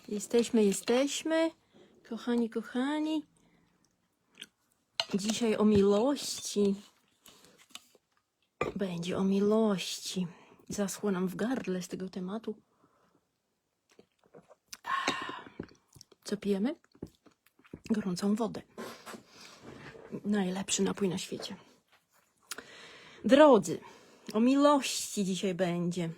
Jesteśmy. Kochani, kochani. Dzisiaj o miłości. Będzie o miłości. Zaschło nam w gardle z tego tematu. Co pijemy? Gorącą wodę. Najlepszy napój na świecie. Drodzy, o miłości dzisiaj będzie.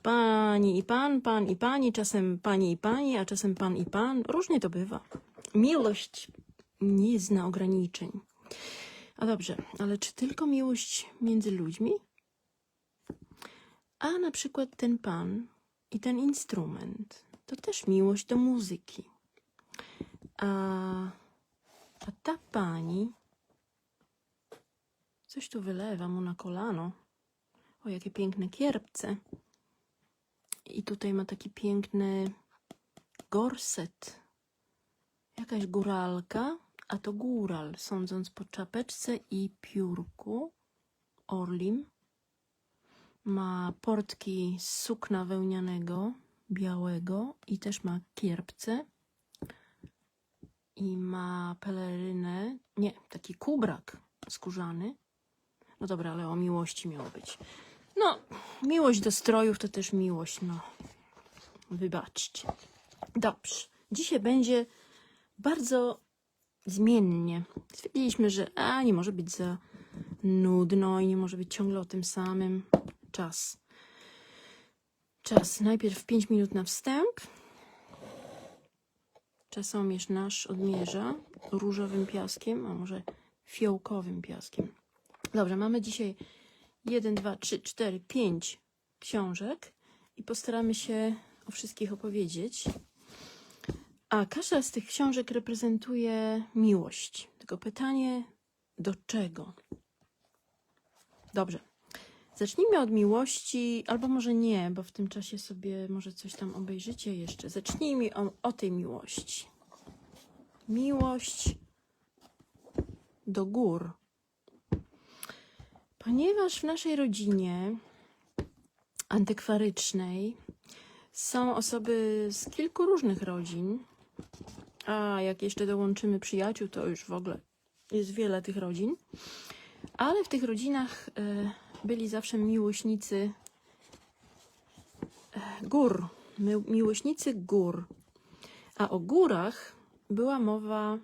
Pani i pan, pan i pani, czasem pani i pani, a czasem pan i pan. Różnie to bywa. Miłość nie zna ograniczeń. A dobrze, ale czy tylko miłość między ludźmi? A na przykład ten pan i ten instrument to też miłość do muzyki. A ta pani coś tu wylewa mu na kolano. O, jakie piękne kierbce. I tutaj ma taki piękny gorset. Jakaś góralka, a to góral, sądząc po czapeczce i piórku orlim. Ma portki z sukna wełnianego, białego i też ma kierbce. I ma pelerynę, nie, taki kubrak skórzany. No dobra, ale o miłości miało być. No, miłość do strojów to też miłość, no. Wybaczcie. Dobrze. Dzisiaj będzie bardzo zmiennie. Stwierdziliśmy, że nie może być za nudno i nie może być ciągle o tym samym. Czas. Najpierw 5 minut na wstęp. Czasomierz nasz odmierza różowym piaskiem, a może fiołkowym piaskiem. Dobrze, mamy dzisiaj 1, 2, 3, 4, 5 książek i postaramy się o wszystkich opowiedzieć. A każda z tych książek reprezentuje miłość. Tylko pytanie, do czego? Dobrze. Zacznijmy od miłości, albo może nie, bo w tym czasie sobie może coś tam obejrzycie jeszcze. Zacznijmy o tej miłości. Miłość do gór. Ponieważ w naszej rodzinie antykwarycznej są osoby z kilku różnych rodzin, a jak jeszcze dołączymy przyjaciół, to już w ogóle jest wiele tych rodzin, ale w tych rodzinach byli zawsze miłośnicy gór. Miłośnicy gór. A o górach była mowa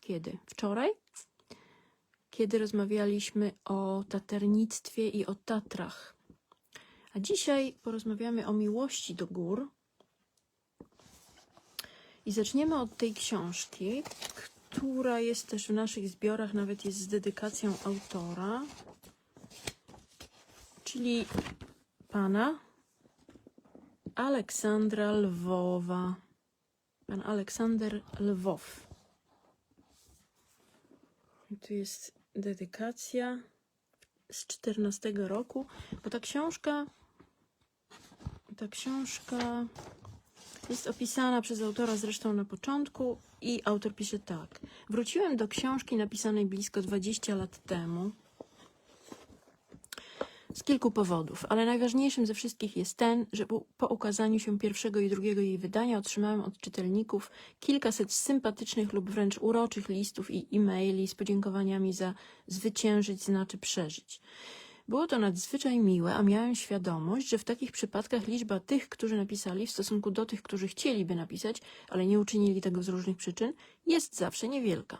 kiedy? Wczoraj? Kiedy rozmawialiśmy o taternictwie i o Tatrach. A dzisiaj porozmawiamy o miłości do gór. I zaczniemy od tej książki, która jest też w naszych zbiorach, nawet jest z dedykacją autora, czyli pana Aleksandra Lwowa. Pan Aleksander Lwow. I tu jest dedykacja z 14 roku, bo ta książka jest opisana przez autora zresztą na początku i autor pisze tak. Wróciłem do książki napisanej blisko 20 lat temu z kilku powodów, ale najważniejszym ze wszystkich jest ten, że po ukazaniu się pierwszego i drugiego jej wydania otrzymałem od czytelników kilkaset sympatycznych lub wręcz uroczych listów i e-maili z podziękowaniami za zwyciężyć znaczy przeżyć. Było to nadzwyczaj miłe, a miałem świadomość, że w takich przypadkach liczba tych, którzy napisali w stosunku do tych, którzy chcieliby napisać, ale nie uczynili tego z różnych przyczyn, jest zawsze niewielka.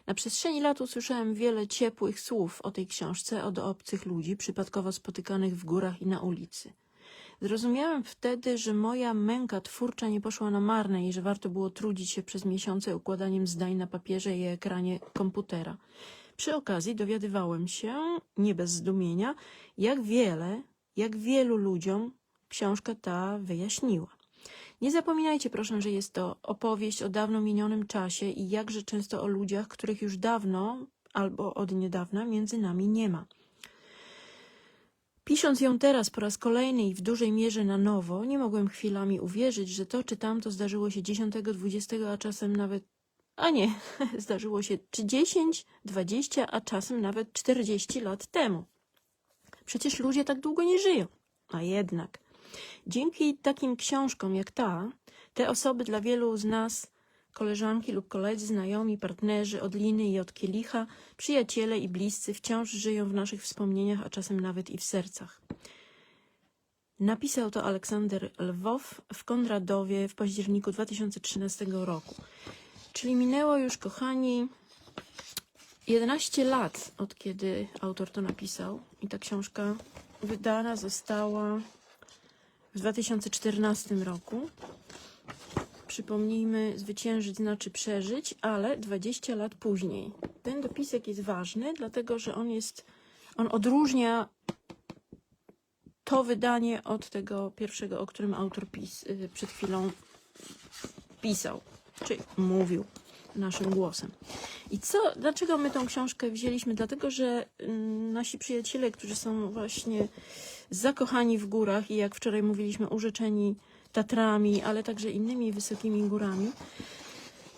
Na przestrzeni lat usłyszałem wiele ciepłych słów o tej książce od obcych ludzi, przypadkowo spotykanych w górach i na ulicy. Zrozumiałem wtedy, że moja męka twórcza nie poszła na marne i że warto było trudzić się przez miesiące układaniem zdań na papierze i ekranie komputera. Przy okazji dowiadywałem się, nie bez zdumienia, jak wielu ludziom książka ta wyjaśniła. Nie zapominajcie proszę, że jest to opowieść o dawno minionym czasie i jakże często o ludziach, których już dawno albo od niedawna między nami nie ma. Pisząc ją teraz po raz kolejny i w dużej mierze na nowo, nie mogłem chwilami uwierzyć, że to czy tamto zdarzyło się 10, 20, a czasem nawet... zdarzyło się 10, 20, a czasem nawet 40 lat temu. Przecież ludzie tak długo nie żyją. A jednak, dzięki takim książkom jak ta, Te osoby dla wielu z nas, koleżanki lub koledzy, znajomi, partnerzy od liny i od kielicha, przyjaciele i bliscy wciąż żyją w naszych wspomnieniach, a czasem nawet i w sercach. Napisał to Aleksander Lwow w Konradowie w październiku 2013 roku. Czyli minęło już, kochani, 11 lat, od kiedy autor to napisał. I ta książka wydana została w 2014 roku. Przypomnijmy, zwyciężyć znaczy przeżyć, ale 20 lat później. Ten dopisek jest ważny, dlatego że on odróżnia to wydanie od tego pierwszego, o którym autor przed chwilą pisał, czy mówił naszym głosem. I dlaczego my tą książkę wzięliśmy? Dlatego, że nasi przyjaciele, którzy są właśnie zakochani w górach i jak wczoraj mówiliśmy, urzeczeni Tatrami, ale także innymi wysokimi górami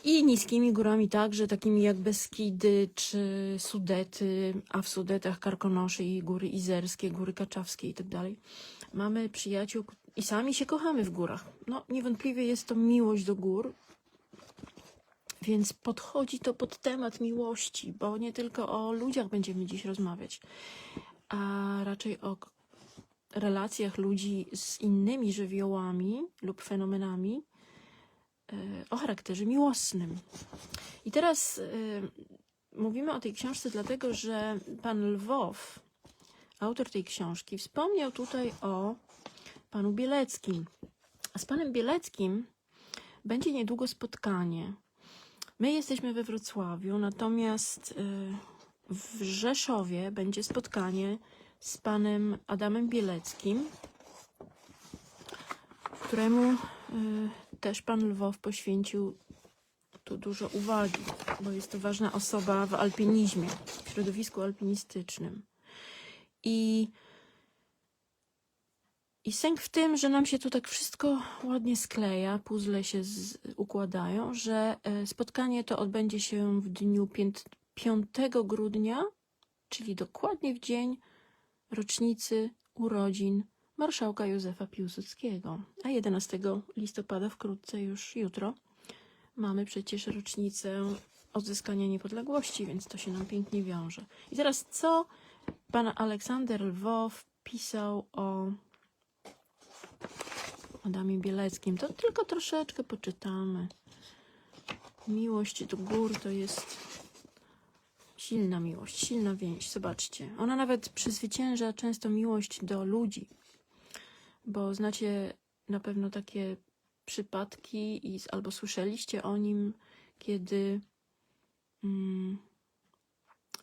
i niskimi górami także, takimi jak Beskidy czy Sudety, a w Sudetach Karkonosze i góry izerskie, góry kaczawskie i tak dalej. Mamy przyjaciół i sami się kochamy w górach. No, niewątpliwie jest to miłość do gór, więc podchodzi to pod temat miłości, bo nie tylko o ludziach będziemy dziś rozmawiać, a raczej o relacjach ludzi z innymi żywiołami lub fenomenami o charakterze miłosnym. I teraz mówimy o tej książce dlatego, że pan Lwow, autor tej książki, wspomniał tutaj o panu Bieleckim. A z panem Bieleckim będzie niedługo spotkanie. My jesteśmy we Wrocławiu, natomiast w Rzeszowie będzie spotkanie z panem Adamem Bieleckim, któremu też pan Lwow poświęcił tu dużo uwagi, bo jest to ważna osoba w alpinizmie, w środowisku alpinistycznym. I sęk w tym, że nam się tu tak wszystko ładnie skleja, puzzle się układają, że spotkanie to odbędzie się w dniu 5 grudnia, czyli dokładnie w dzień rocznicy urodzin marszałka Józefa Piłsudskiego. A 11 listopada, wkrótce już jutro, mamy przecież rocznicę odzyskania niepodległości, więc to się nam pięknie wiąże. I teraz co pan Aleksander Lwow pisał o Adamie Bieleckim? To tylko troszeczkę poczytamy. Miłość do gór to jest silna miłość, silna więź. Zobaczcie, ona nawet przezwycięża często miłość do ludzi, bo znacie na pewno takie przypadki albo słyszeliście o nim, kiedy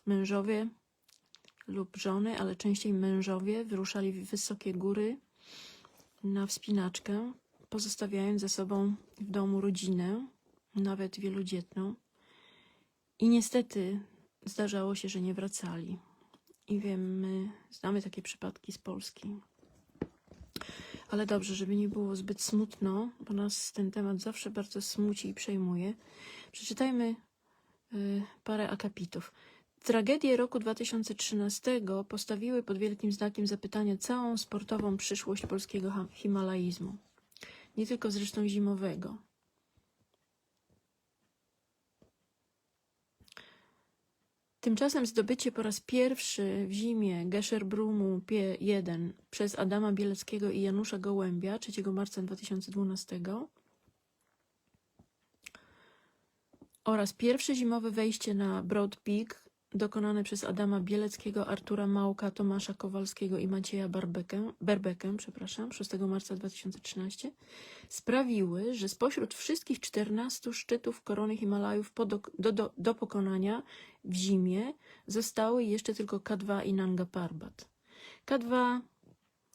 mężowie lub żony, ale częściej mężowie wyruszali w wysokie góry na wspinaczkę, pozostawiając za sobą w domu rodzinę, nawet wielodzietną. I niestety zdarzało się, że nie wracali. I my znamy takie przypadki z Polski. Ale dobrze, żeby nie było zbyt smutno, bo nas ten temat zawsze bardzo smuci i przejmuje. Przeczytajmy parę akapitów. Tragedie roku 2013 postawiły pod wielkim znakiem zapytania całą sportową przyszłość polskiego himalaizmu. Nie tylko zresztą zimowego. Tymczasem zdobycie po raz pierwszy w zimie Gesherbrumu P1 przez Adama Bieleckiego i Janusza Gołębia 3 marca 2012 oraz pierwsze zimowe wejście na Broad Peak dokonane przez Adama Bieleckiego, Artura Małka, Tomasza Kowalskiego i Macieja Berbekę 6 marca 2013 sprawiły, że spośród wszystkich 14 szczytów korony Himalajów do pokonania w zimie zostały jeszcze tylko K2 i Nanga Parbat. K2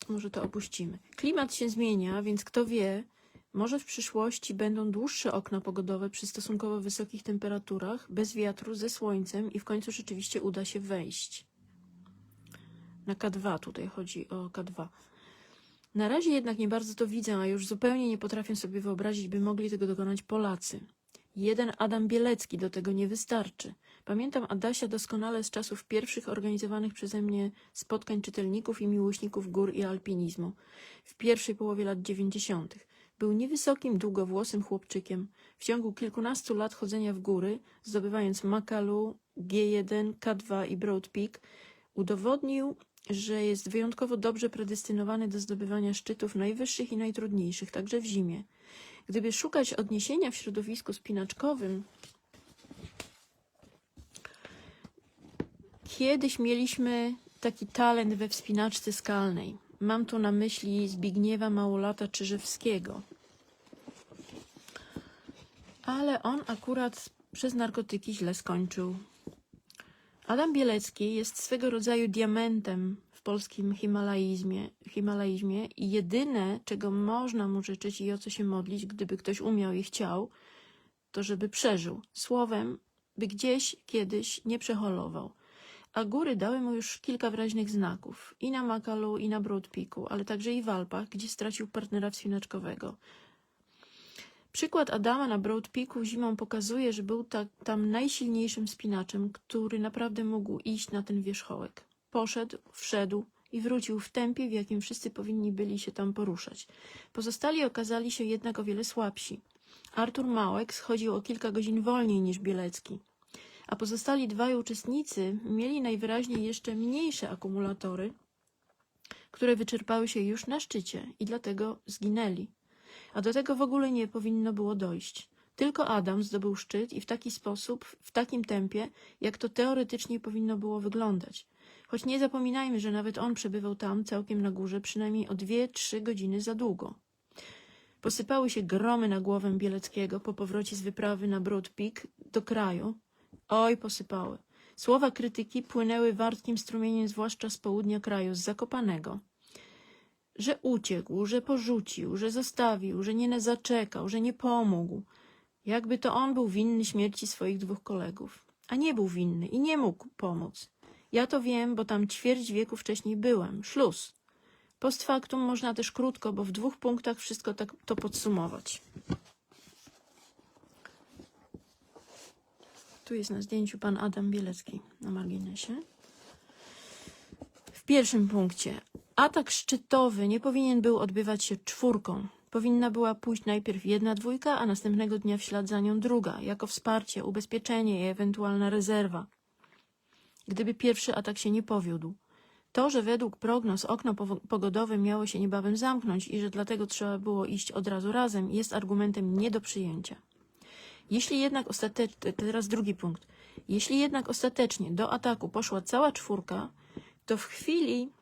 może to opuścimy. Klimat się zmienia, więc kto wie, może w przyszłości będą dłuższe okna pogodowe przy stosunkowo wysokich temperaturach, bez wiatru, ze słońcem i w końcu rzeczywiście uda się wejść. Na K2 tutaj chodzi o K2. Na razie jednak nie bardzo to widzę, a już zupełnie nie potrafię sobie wyobrazić, by mogli tego dokonać Polacy. Jeden Adam Bielecki do tego nie wystarczy. Pamiętam Adasia doskonale z czasów pierwszych organizowanych przeze mnie spotkań czytelników i miłośników gór i alpinizmu w pierwszej połowie lat 90. Był niewysokim, długowłosym chłopczykiem. W ciągu kilkunastu lat chodzenia w góry, zdobywając Makalu, G1, K2 i Broad Peak, udowodnił, że jest wyjątkowo dobrze predestynowany do zdobywania szczytów najwyższych i najtrudniejszych, także w zimie. Gdyby szukać odniesienia w środowisku spinaczkowym, kiedyś mieliśmy taki talent we wspinaczce skalnej. Mam tu na myśli Zbigniewa Małolata Czyżewskiego. Ale on akurat przez narkotyki źle skończył. Adam Bielecki jest swego rodzaju diamentem w polskim himalaizmie i jedyne, czego można mu życzyć i o co się modlić, gdyby ktoś umiał i chciał, to żeby przeżył. Słowem, by gdzieś kiedyś nie przeholował. A góry dały mu już kilka wyraźnych znaków. I na Makalu, i na Broad Peaku, ale także i w Alpach, gdzie stracił partnera wspinaczkowego. Przykład Adama na Broad Peaku zimą pokazuje, że był tam najsilniejszym spinaczem, który naprawdę mógł iść na ten wierzchołek. Poszedł, wszedł i wrócił w tempie, w jakim wszyscy powinni byli się tam poruszać. Pozostali okazali się jednak o wiele słabsi. Artur Małek schodził o kilka godzin wolniej niż Bielecki, a pozostali dwaj uczestnicy mieli najwyraźniej jeszcze mniejsze akumulatory, które wyczerpały się już na szczycie i dlatego zginęli. A do tego w ogóle nie powinno było dojść. Tylko Adam zdobył szczyt i w taki sposób, w takim tempie, jak to teoretycznie powinno było wyglądać. Choć nie zapominajmy, że nawet on przebywał tam, całkiem na górze, przynajmniej o 2-3 godziny za długo. Posypały się gromy na głowę Bieleckiego po powrocie z wyprawy na Broad Peak do kraju. Oj, posypały. Słowa krytyki płynęły wartkim strumieniem, zwłaszcza z południa kraju, z Zakopanego. Że uciekł, że porzucił, że zostawił, że nie zaczekał, że nie pomógł. Jakby to on był winny śmierci swoich 2 kolegów. A nie był winny i nie mógł pomóc. Ja to wiem, bo tam ćwierć wieku wcześniej byłem. Szluz. Post factum można też krótko, bo w 2 punktach wszystko tak to podsumować. Tu jest na zdjęciu pan Adam Bielecki na marginesie. W pierwszym punkcie. Atak szczytowy nie powinien był odbywać się 4. Powinna była pójść najpierw 1 dwójka, a następnego dnia w ślad za nią 2, jako wsparcie, ubezpieczenie i ewentualna rezerwa, gdyby pierwszy atak się nie powiódł. To, że według prognoz okno pogodowe miało się niebawem zamknąć i że dlatego trzeba było iść od razu razem, jest argumentem nie do przyjęcia. Jeśli jednak ostatecznie, teraz drugi punkt, jeśli jednak ostatecznie do ataku poszła cała 4, to w chwili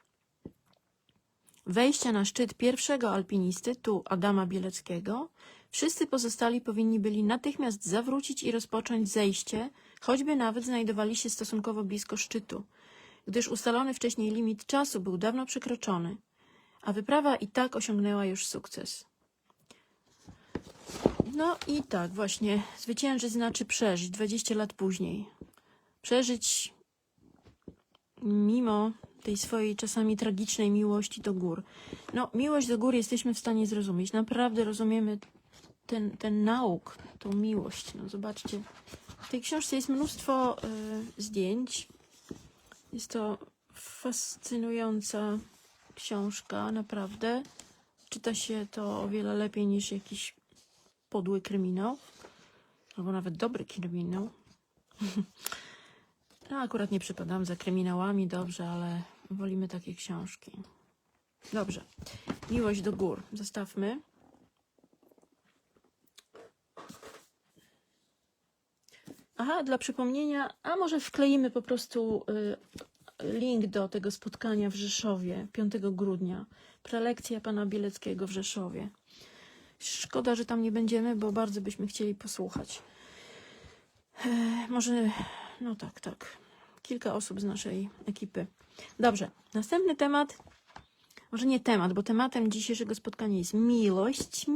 wejścia na szczyt pierwszego alpinisty, tu Adama Bieleckiego, wszyscy pozostali powinni byli natychmiast zawrócić i rozpocząć zejście, choćby nawet znajdowali się stosunkowo blisko szczytu, gdyż ustalony wcześniej limit czasu był dawno przekroczony, a wyprawa i tak osiągnęła już sukces. No i tak właśnie, zwyciężyć znaczy przeżyć 20 lat później. Przeżyć mimo tej swojej czasami tragicznej miłości do gór. No, miłość do gór jesteśmy w stanie zrozumieć. Naprawdę rozumiemy ten nauk, tą miłość. No, zobaczcie, w tej książce jest mnóstwo zdjęć. Jest to fascynująca książka, naprawdę. Czyta się to o wiele lepiej niż jakiś podły kryminał, albo nawet dobry kryminał. No, akurat nie przypadam za kryminałami, dobrze, ale wolimy takie książki. Dobrze. Miłość do gór. Zostawmy. Aha, dla przypomnienia, a może wkleimy po prostu link do tego spotkania w Rzeszowie 5 grudnia. Prelekcja pana Bieleckiego w Rzeszowie. Szkoda, że tam nie będziemy, bo bardzo byśmy chcieli posłuchać. Może, no tak. Kilka osób z naszej ekipy. Dobrze, następny temat. Może nie temat, bo tematem dzisiejszego spotkania jest miłość.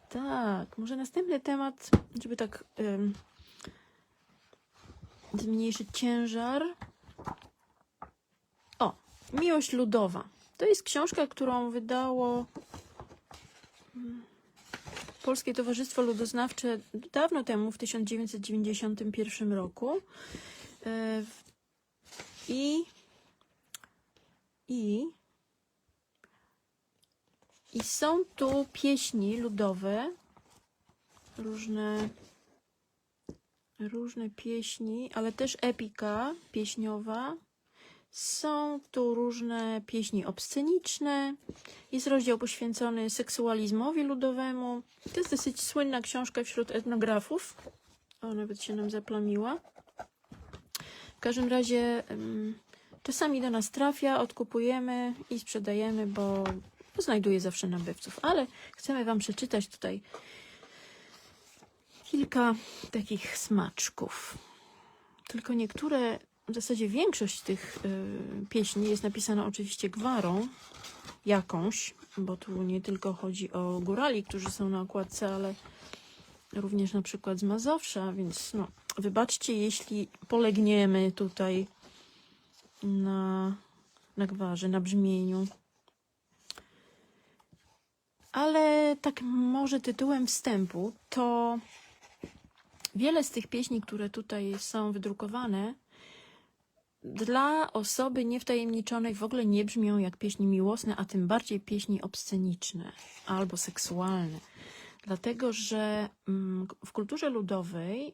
Tak, może następny temat, żeby tak zmniejszyć ciężar. O, Miłość ludowa. To jest książka, którą wydało Polskie Towarzystwo Ludoznawcze dawno temu, w 1991 roku. I I są tu pieśni ludowe, różne pieśni, ale też epika pieśniowa. Są tu różne pieśni obsceniczne. Jest rozdział poświęcony seksualizmowi ludowemu. To jest dosyć słynna książka wśród etnografów. O, nawet się nam zaplamiła. W każdym razie czasami do nas trafia, odkupujemy i sprzedajemy, bo znajduje zawsze nabywców. Ale chcemy wam przeczytać tutaj kilka takich smaczków. Tylko niektóre, w zasadzie większość tych pieśni jest napisana oczywiście gwarą jakąś, bo tu nie tylko chodzi o górali, którzy są na okładce, ale również na przykład z Mazowsza, więc no, wybaczcie, jeśli polegniemy tutaj na gwarze, na brzmieniu. Ale tak może tytułem wstępu, to wiele z tych pieśni, które tutaj są wydrukowane, dla osoby niewtajemniczonej w ogóle nie brzmią jak pieśni miłosne, a tym bardziej pieśni obsceniczne albo seksualne. Dlatego, że w kulturze ludowej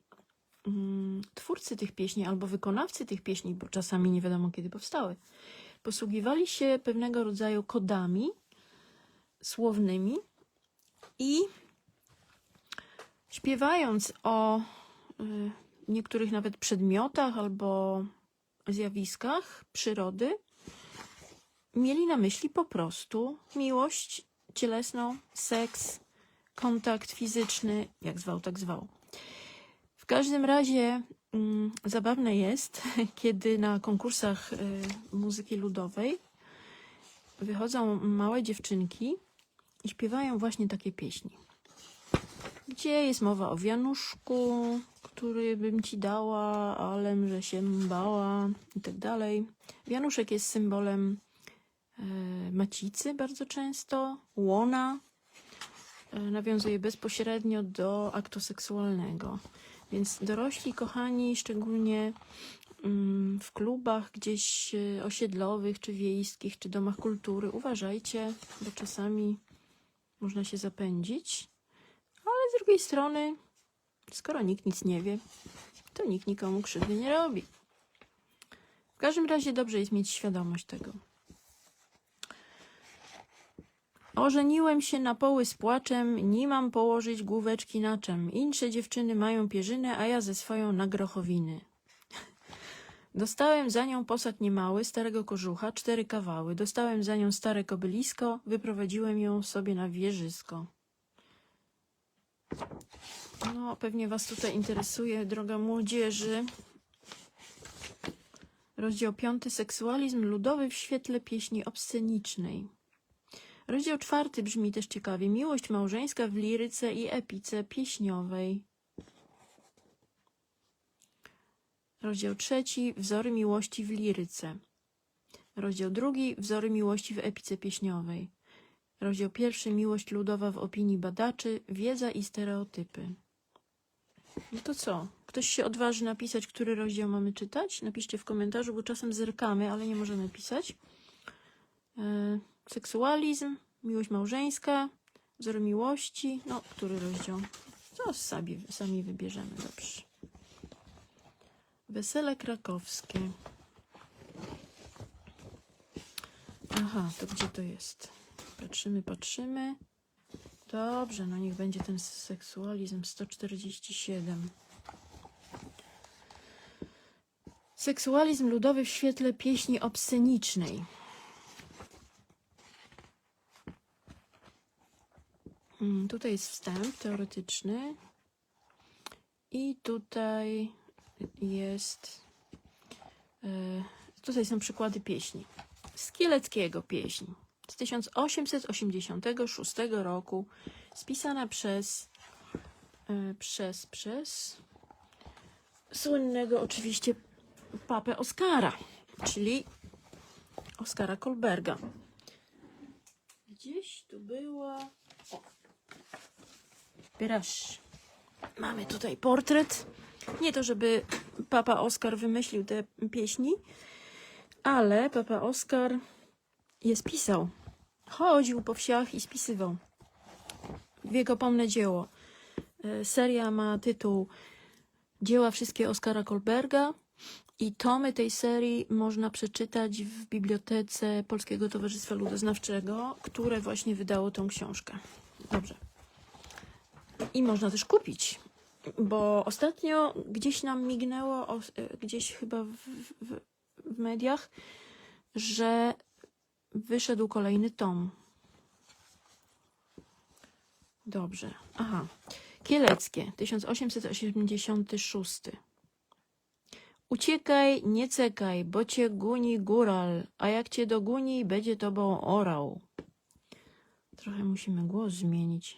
twórcy tych pieśni albo wykonawcy tych pieśni, bo czasami nie wiadomo kiedy powstały, posługiwali się pewnego rodzaju kodami słownymi i śpiewając o niektórych nawet przedmiotach albo zjawiskach przyrody, mieli na myśli po prostu miłość cielesną, seks, kontakt fizyczny, jak zwał, tak zwał. W każdym razie zabawne jest, kiedy na konkursach muzyki ludowej wychodzą małe dziewczynki i śpiewają właśnie takie pieśni, gdzie jest mowa o wianuszku, który bym ci dała, alem, że się bała i tak dalej. Wianuszek jest symbolem macicy bardzo często, łona, nawiązuje bezpośrednio do aktu seksualnego. Więc dorośli, kochani, szczególnie w klubach gdzieś osiedlowych, czy wiejskich, czy domach kultury, uważajcie, bo czasami można się zapędzić. Ale z drugiej strony, skoro nikt nic nie wie, to nikt nikomu krzywdy nie robi. W każdym razie dobrze jest mieć świadomość tego. Ożeniłem się na poły z płaczem, nie mam położyć główeczki na czem. Insze dziewczyny mają pierzynę, a ja ze swoją na grochowiny. Dostałem za nią posag niemały, starego kożucha, 4 kawały. Dostałem za nią stare kobylisko, wyprowadziłem ją sobie na wieżysko. No, pewnie was tutaj interesuje, droga młodzieży. Rozdział 5. Seksualizm ludowy w świetle pieśni obscenicznej. Rozdział 4 brzmi też ciekawie. Miłość małżeńska w liryce i epice pieśniowej. Rozdział 3. Wzory miłości w liryce. Rozdział 2. Wzory miłości w epice pieśniowej. Rozdział 1. Miłość ludowa w opinii badaczy, wiedza i stereotypy. No to co? Ktoś się odważy napisać, który rozdział mamy czytać? Napiszcie w komentarzu, bo czasem zerkamy, ale nie możemy pisać. Seksualizm, miłość małżeńska, wzory miłości. No, który rozdział? To sami wybierzemy. Dobrze. Wesele krakowskie. Aha, to gdzie to jest? Patrzymy. Dobrze, no niech będzie ten seksualizm 147. Seksualizm ludowy w świetle pieśni obscenicznej. Tutaj jest wstęp teoretyczny i tutaj jest tutaj są przykłady pieśni. Z Kieleckiego pieśń z 1886 roku, spisana przez słynnego oczywiście papę Oskara, czyli Oskara Kolberga. Gdzieś tu była... Proszę. Mamy tutaj portret. Nie to, żeby papa Oskar wymyślił te pieśni, ale papa Oskar je spisał. Chodził po wsiach i spisywał. Wiekopomne dzieło. Seria ma tytuł Dzieła wszystkie Oskara Kolberga i tomy tej serii można przeczytać w bibliotece Polskiego Towarzystwa Ludoznawczego, które właśnie wydało tą książkę. Dobrze. I można też kupić, bo ostatnio gdzieś nam mignęło, gdzieś chyba w mediach, że wyszedł kolejny tom. Dobrze. Aha. Kieleckie, 1886. Uciekaj, nie cekaj, bo cię guni góral, a jak cię doguni, będzie tobą orał. Trochę musimy głos zmienić.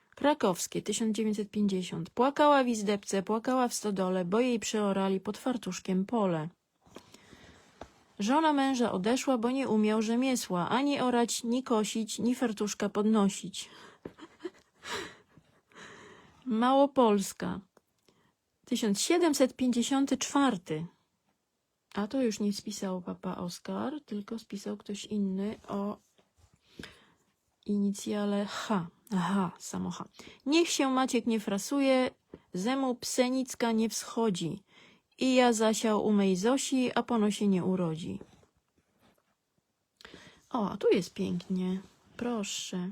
Krakowskie, 1950. Płakała w izdebce, płakała w stodole, bo jej przeorali pod fartuszkiem pole. Żona męża odeszła, bo nie umiał rzemiesła, ani orać, ni kosić, ni fartuszka podnosić. Małopolska, 1754. A to już nie spisał papa Oskar, tylko spisał ktoś inny o inicjale H. Aha, samo H. Niech się Maciek nie frasuje, zemu psenicka nie wschodzi. I ja zasiał u mej Zosi, a pono się nie urodzi. O, a tu jest pięknie. Proszę.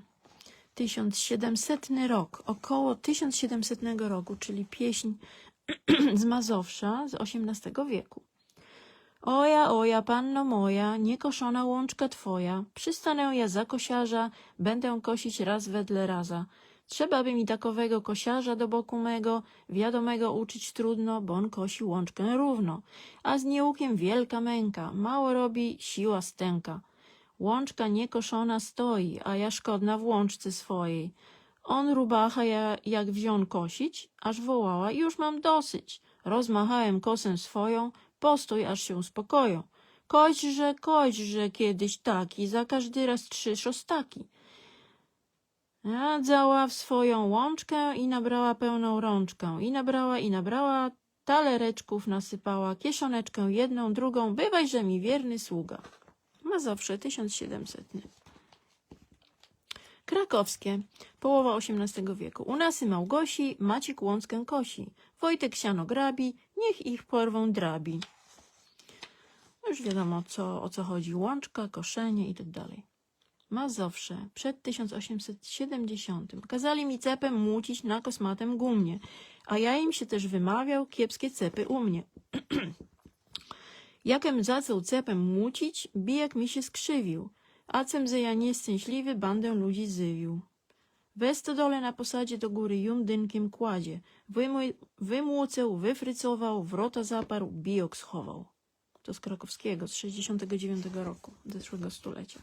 1700 rok, około 1700 roku, czyli pieśń z Mazowsza z XVIII wieku. Oja, oja, panno moja, niekoszona łączka twoja, przystanę ja za kosiarza, będę kosić raz wedle raza. Trzeba by mi takowego kosiarza do boku mego, wiadomego uczyć trudno, bo on kosi łączkę równo. A z niełukiem wielka męka, mało robi, siła stęka. Łączka niekoszona stoi, a ja szkodna w łączce swojej. On rubacha jak wziął kosić, aż wołała, już mam dosyć. Rozmachałem kosę swoją, postój, aż się uspokoją. Koźże, kiedyś taki, za każdy raz 3 szostaki. Nadzała w swoją łączkę i nabrała pełną rączkę. I nabrała, talereczków nasypała, kieszoneczkę jedną, drugą, bywajże mi wierny sługa. Mazowsze, 1700. Krakowskie, połowa XVIII wieku. U nasy Małgosi, Maciek łąckę kosi. Wojtek siano grabi, niech ich porwą drabi. Już wiadomo, o co chodzi. Łączka, koszenie i tak dalej. Mazowsze, przed 1870. Kazali mi cepem młócić na kosmatem gumnie, a ja im się też wymawiał kiepskie cepy u mnie. Jakem zaczął cepem młócić, bijek mi się skrzywił, a cem ze ja nieszczęśliwy bandę ludzi zywił. We stodole na posadzie do góry jundynkiem kładzie, wymłóceł, wyfrycował, wrota zaparł, bijok schował. To z Krakowskiego, z 69 roku, zeszłego stulecia.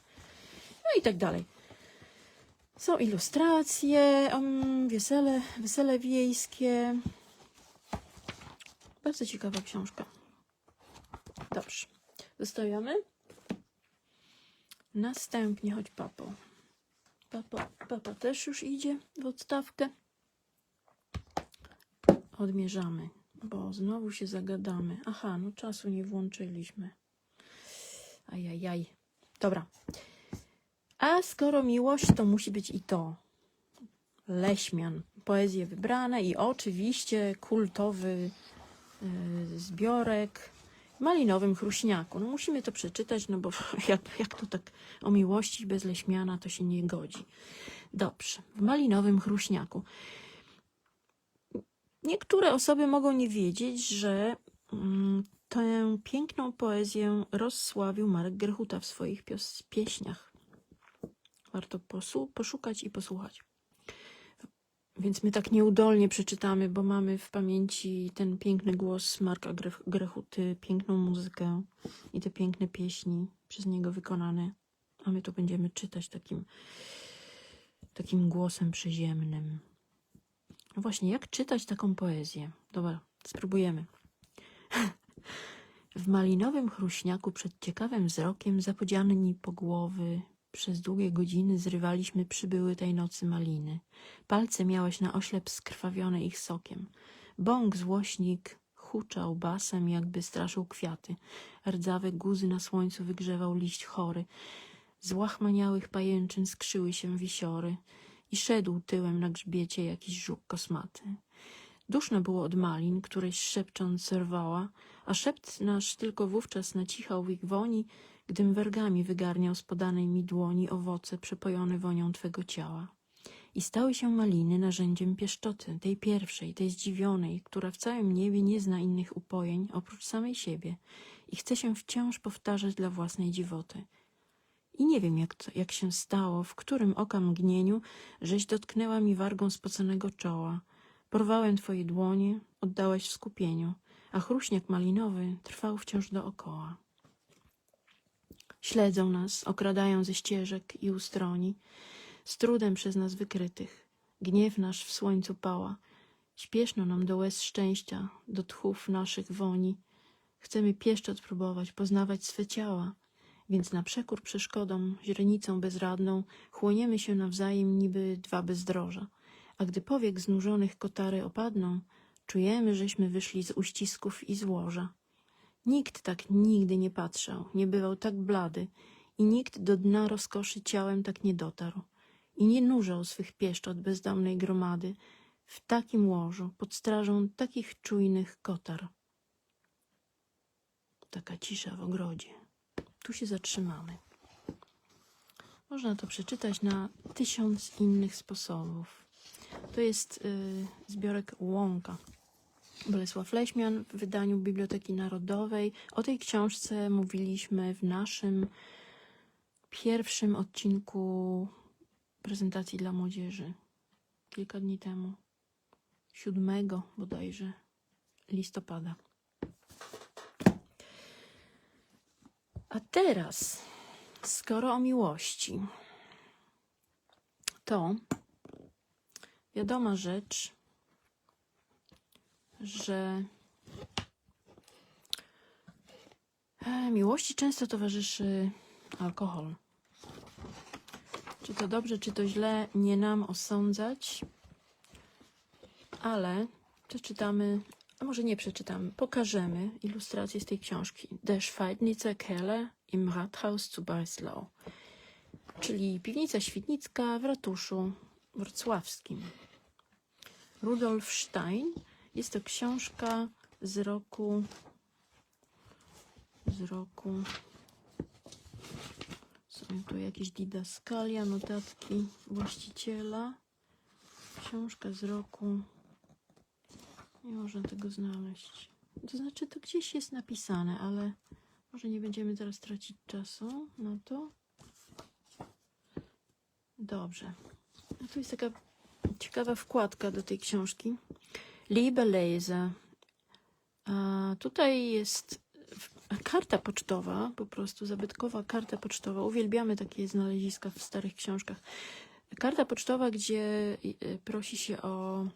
No i tak dalej. Są ilustracje, wesele wiejskie. Bardzo ciekawa książka. Dobrze. Zostawiamy. Następnie chodź papo. Papa też już idzie w odstawkę. Odmierzamy, bo znowu się zagadamy. Aha, no czasu nie włączyliśmy. Ajajaj. Dobra. A skoro miłość, to musi być i to. Leśmian. Poezje wybrane i oczywiście kultowy zbiorek Malinowym Chruśniaku. No musimy to przeczytać, no bo jak to tak o miłości bez Leśmiana to się nie godzi. Dobrze. W Malinowym Chruśniaku. Niektóre osoby mogą nie wiedzieć, że tę piękną poezję rozsławił Marek Grechuta w swoich pieśniach. Warto poszukać i posłuchać. Więc my tak nieudolnie przeczytamy, bo mamy w pamięci ten piękny głos Marka Grechuty, piękną muzykę i te piękne pieśni przez niego wykonane. A my to będziemy czytać takim głosem przyziemnym. No właśnie, jak czytać taką poezję? Dobra, spróbujemy. W Malinowym Chruśniaku przed ciekawym wzrokiem zapodziani po głowy przez długie godziny zrywaliśmy przybyły tej nocy maliny. Palce miałeś na oślep skrwawione ich sokiem. Bąk złośnik huczał basem, jakby straszył kwiaty. Rdzawe guzy na słońcu wygrzewał liść chory. Z łachmaniałych pajęczyn skrzyły się wisiory i szedł tyłem na grzbiecie jakiś żuk kosmaty. Duszno było od malin, któreś szepcząc rwała, a szept nasz tylko wówczas nacichał w ich woni, gdym wargami wygarniał z podanej mi dłoni owoce przepojone wonią twego ciała. I stały się maliny narzędziem pieszczoty, tej pierwszej, tej zdziwionej, która w całym niebie nie zna innych upojeń oprócz samej siebie i chce się wciąż powtarzać dla własnej dziwoty. I nie wiem, jak się stało, w którym oka mgnieniu, żeś dotknęła mi wargą spoconego czoła. Porwałem twoje dłonie, oddałaś w skupieniu, a chruśniak malinowy trwał wciąż dookoła. Śledzą nas, okradają ze ścieżek i ustroni, z trudem przez nas wykrytych. Gniew nasz w słońcu pała. Śpieszno nam do łez szczęścia, do tchów naszych woni. Chcemy pieszczot próbować, poznawać swe ciała. Więc na przekór przeszkodom, źrenicą bezradną, chłoniemy się nawzajem niby dwa bezdroża. A gdy powiek znużonych kotary opadną, czujemy, żeśmy wyszli z uścisków i złoża. Nikt tak nigdy nie patrzał, nie bywał tak blady i nikt do dna rozkoszy ciałem tak nie dotarł i nie nurzał swych pieszczot bezdomnej gromady w takim łożu, pod strażą takich czujnych kotar. Taka cisza w ogrodzie. Tu się zatrzymamy. Można to przeczytać na 1000 innych sposobów. To jest zbiorek Łąka. Bolesław Leśmian w wydaniu Biblioteki Narodowej. O tej książce mówiliśmy w naszym pierwszym odcinku prezentacji dla młodzieży. Kilka dni temu. 7 bodajże listopada. A teraz, skoro o miłości, to wiadoma rzecz, że miłości często towarzyszy alkohol. Czy to dobrze, czy to źle, nie nam osądzać, ale przeczytamy, a może nie przeczytamy, pokażemy ilustrację z tej książki. Der Schweidnitzer Keller im Rathaus zu Breslau, czyli piwnica świdnicka w ratuszu wrocławskim. Rudolf Stein. Jest to książka z roku są tu jakieś didaskalia, notatki właściciela. Książka z roku, nie można tego znaleźć. To znaczy, to gdzieś jest napisane, ale może nie będziemy teraz tracić czasu na to. Dobrze. No tu jest taka ciekawa wkładka do tej książki. Liebe Leser. A tutaj jest karta pocztowa, po prostu zabytkowa karta pocztowa. Uwielbiamy takie znaleziska w starych książkach. Karta pocztowa, gdzie prosi się o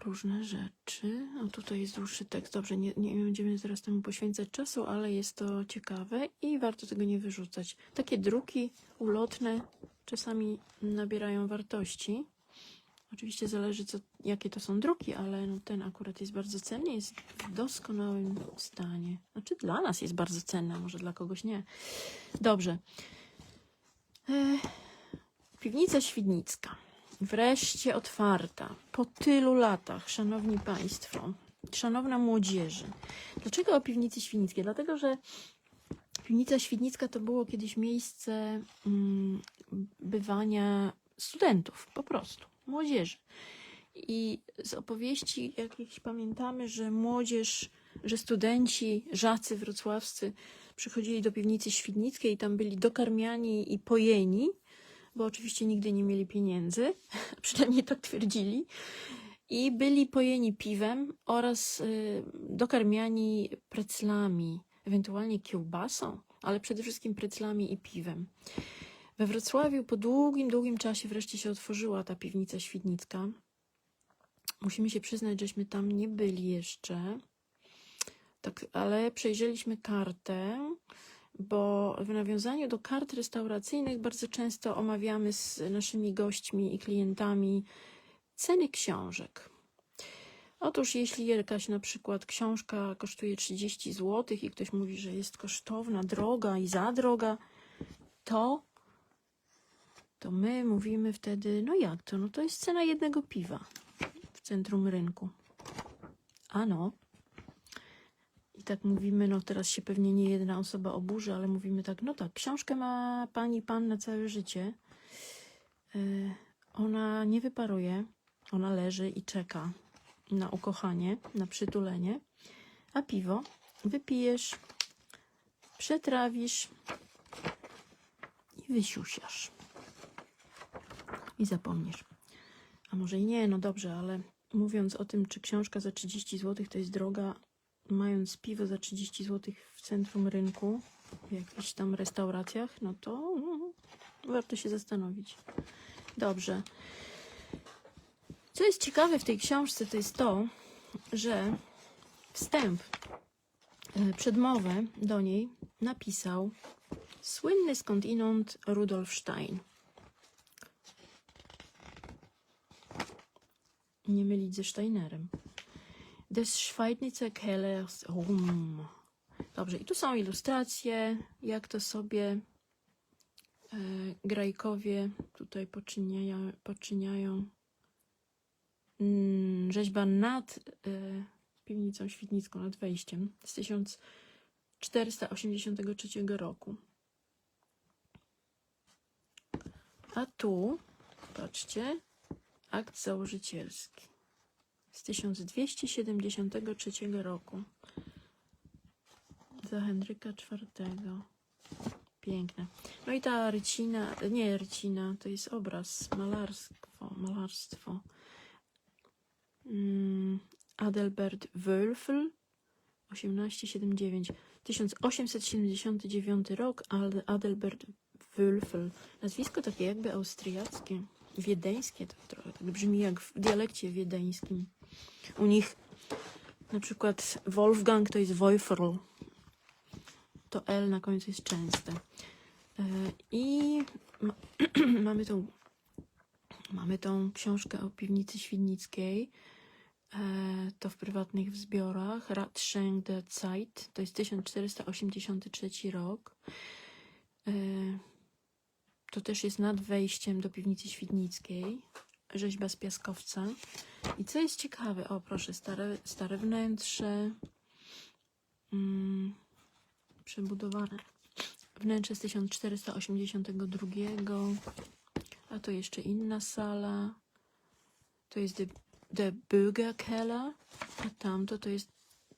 różne rzeczy. O, tutaj jest dłuższy tekst. Dobrze, nie będziemy teraz temu poświęcać czasu, ale jest to ciekawe i warto tego nie wyrzucać. Takie druki ulotne czasami nabierają wartości. Oczywiście zależy, jakie to są druki, ale no ten akurat jest bardzo cenny, jest w doskonałym stanie. Znaczy dla nas jest bardzo cenny, może dla kogoś nie. Dobrze. Piwnica Świdnicka. Wreszcie otwarta. Po tylu latach, szanowni państwo, szanowna młodzieży. Dlaczego o piwnicy świdnickiej? Dlatego, że piwnica świdnicka to było kiedyś miejsce bywania studentów, po prostu, młodzieży. I z opowieści jakichś pamiętamy, że młodzież, że studenci, żacy wrocławscy przychodzili do piwnicy świdnickiej i tam byli dokarmiani i pojeni, bo oczywiście nigdy nie mieli pieniędzy, przynajmniej tak twierdzili, i byli pojeni piwem oraz dokarmiani preclami, ewentualnie kiełbasą, ale przede wszystkim preclami i piwem. We Wrocławiu po długim czasie wreszcie się otworzyła ta piwnica świdnicka. Musimy się przyznać, żeśmy tam nie byli jeszcze, tak, ale przejrzeliśmy kartę, bo w nawiązaniu do kart restauracyjnych bardzo często omawiamy z naszymi gośćmi i klientami ceny książek. Otóż jeśli jakaś na przykład książka kosztuje 30 zł i ktoś mówi, że jest kosztowna, droga i za droga, to my mówimy wtedy, no jak to? No to jest cena jednego piwa w centrum rynku. Ano. I tak mówimy, no teraz się pewnie nie jedna osoba oburzy, ale mówimy tak, no tak, książkę ma pani, pan na całe życie. Ona nie wyparuje, ona leży i czeka na ukochanie, na przytulenie, a piwo wypijesz, przetrawisz i wysiusiasz. I zapomnisz. A może i nie, no dobrze, ale mówiąc o tym, czy książka za 30 zł to jest droga, mając piwo za 30 zł w centrum rynku, w jakichś tam restauracjach, no to warto się zastanowić. Dobrze. Co jest ciekawe w tej książce, to jest to, że wstęp, przedmowę do niej napisał słynny skądinąd Rudolf Stein. Nie mylić ze Steinerem. Des Schweidnitzer Kellers Rum. Dobrze, i tu są ilustracje, jak to sobie grajkowie tutaj poczyniają. Rzeźba nad piwnicą świdnicką, nad wejściem z 1483 roku. A tu, patrzcie, akt założycielski z 1273 roku za Henryka IV. Piękne. No i ta rycina, nie rycina, to jest obraz, malarstwo. Adelbert Wölfel, 1879 rok, Adelbert Wölfel. Nazwisko takie jakby austriackie, wiedeńskie, to trochę tak brzmi jak w dialekcie wiedeńskim. U nich na przykład Wolfgang to jest Wölfel. To L na końcu jest częste. I mamy tą książkę o piwnicy świdnickiej. To w prywatnych zbiorach. Ratschenk der Zeit. To jest 1483 rok. To też jest nad wejściem do piwnicy świdnickiej. Rzeźba z piaskowca. I co jest ciekawe, o proszę, stare wnętrze. Przebudowane. Wnętrze z 1482. A to jeszcze inna sala. To jest der Bürgerkeller. A tamto to jest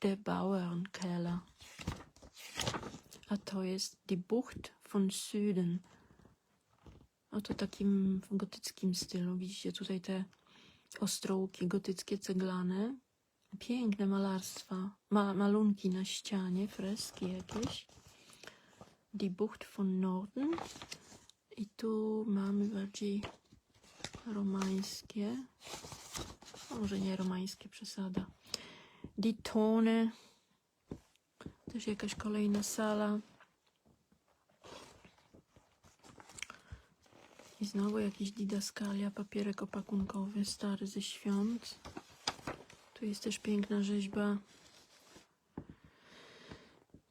der Bauernkeller. A to jest die Bucht von Süden. Oto takim w gotyckim stylu. Widzicie tutaj te ostrołki gotyckie, ceglane. Piękne malarstwa. Malunki na ścianie, freski jakieś. Die Bucht von Norden. I tu mamy bardziej romańskie. Może nie romańskie, przesada. Die Tone. Też jakaś kolejna sala. I znowu jakiś didaskalia, papierek opakunkowy, stary ze świąt. Tu jest też piękna rzeźba.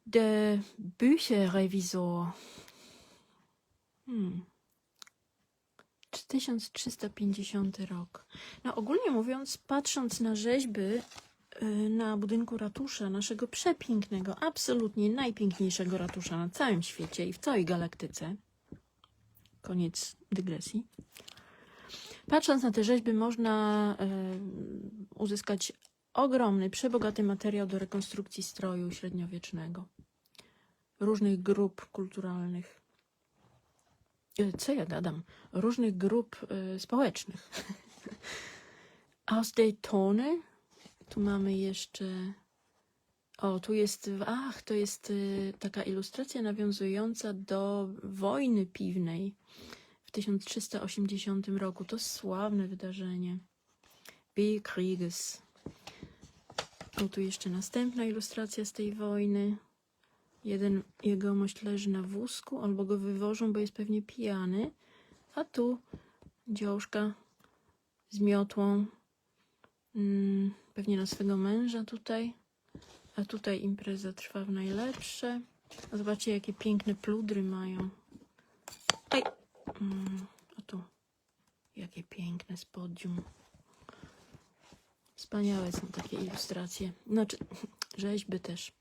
Der Bücherrevisor. 1350 rok. No ogólnie mówiąc, patrząc na rzeźby na budynku ratusza, naszego przepięknego, absolutnie najpiękniejszego ratusza na całym świecie i w całej galaktyce. Koniec dygresji. Patrząc na te rzeźby można uzyskać ogromny, przebogaty materiał do rekonstrukcji stroju średniowiecznego. Różnych grup kulturalnych. Co ja gadam? Różnych grup społecznych. Aus der Tone. Tu mamy jeszcze... O, tu jest... Ach, to jest taka ilustracja nawiązująca do wojny piwnej w 1380 roku. To sławne wydarzenie. Bierkrieges. O, tu jeszcze następna ilustracja z tej wojny. Jeden jegomość leży na wózku, albo go wywożą, bo jest pewnie pijany. A tu dziążka z miotłą Pewnie na swego męża tutaj. A tutaj impreza trwa w najlepsze. A zobaczcie, jakie piękne pludry mają. Ej! A tu. Jakie piękne spodium. Wspaniałe są takie ilustracje. Znaczy, rzeźby też.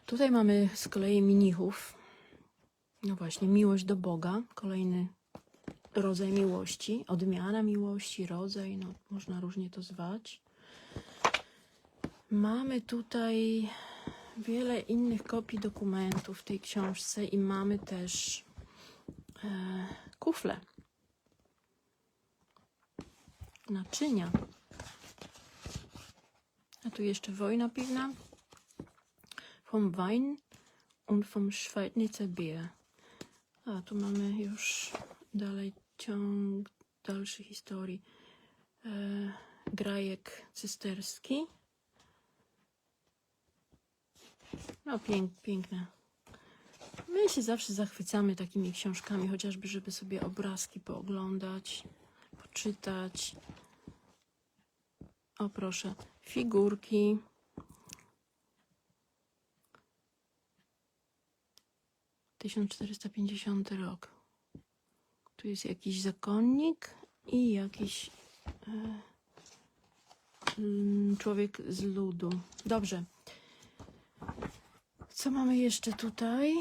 Tutaj mamy z kolei mnichów. No właśnie, miłość do Boga. Kolejny rodzaj miłości. Odmiana miłości, rodzaj. No, można różnie to zwać. Mamy tutaj wiele innych kopii dokumentów w tej książce i mamy też kufle. Naczynia. A tu jeszcze wojna piwna. Vom Wein und vom Schweidnitzer Bier. A tu mamy już dalej ciąg dalszej historii. Grajek cysterski. No piękne. My się zawsze zachwycamy takimi książkami, chociażby żeby sobie obrazki pooglądać, poczytać. O proszę, figurki. (1450 rok). Tu jest jakiś zakonnik i jakiś człowiek z ludu. Dobrze. Co mamy jeszcze tutaj?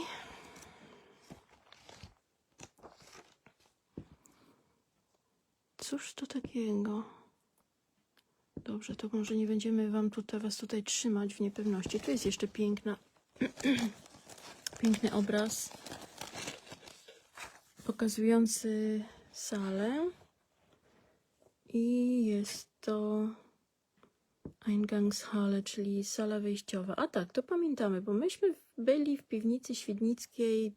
Cóż to takiego? Dobrze, to może nie będziemy was tutaj trzymać w niepewności. Tu jest jeszcze piękny obraz pokazujący salę. I jest to Eingangshalle, czyli sala wejściowa. A tak, to pamiętamy, bo myśmy byli w piwnicy świdnickiej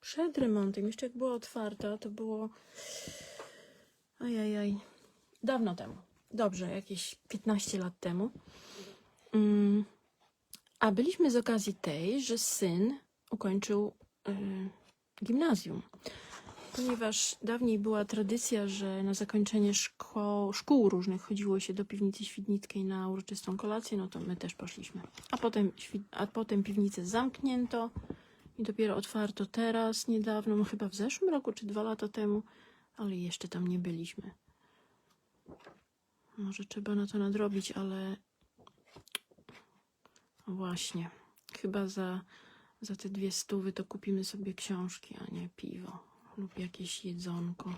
przed remontem. Jeszcze jak była otwarta, to było dawno temu. Dobrze, jakieś 15 lat temu. A byliśmy z okazji tej, że syn ukończył gimnazjum. Ponieważ dawniej była tradycja, że na zakończenie szkół różnych chodziło się do piwnicy świdnickiej na uroczystą kolację, no to my też poszliśmy. A potem piwnicę zamknięto i dopiero otwarto teraz, niedawno, no chyba w zeszłym roku czy 2 lata temu, ale jeszcze tam nie byliśmy. Może trzeba na to nadrobić, ale właśnie, chyba za te 200 to kupimy sobie książki, a nie piwo lub jakieś jedzonko.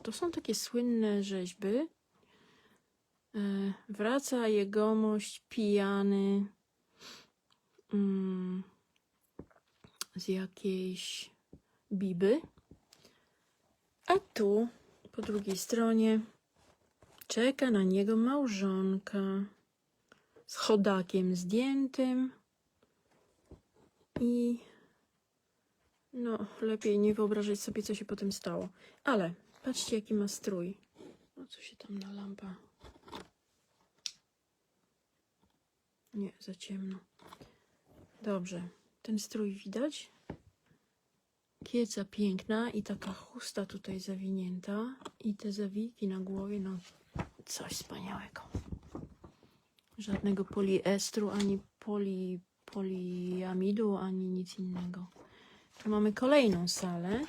To są takie słynne rzeźby. Wraca jegomość pijany z jakiejś biby. A tu po drugiej stronie czeka na niego małżonka z chodakiem zdjętym i no lepiej nie wyobrażać sobie, co się potem stało. Ale patrzcie, jaki ma strój. No co się tam na lampa? Nie, za ciemno. Dobrze, ten strój widać. Kieca piękna i taka chusta tutaj zawinięta i te zawiki na głowie, no coś wspaniałego. Żadnego poliestru, ani poliamidu, ani nic innego. Tu mamy kolejną salę.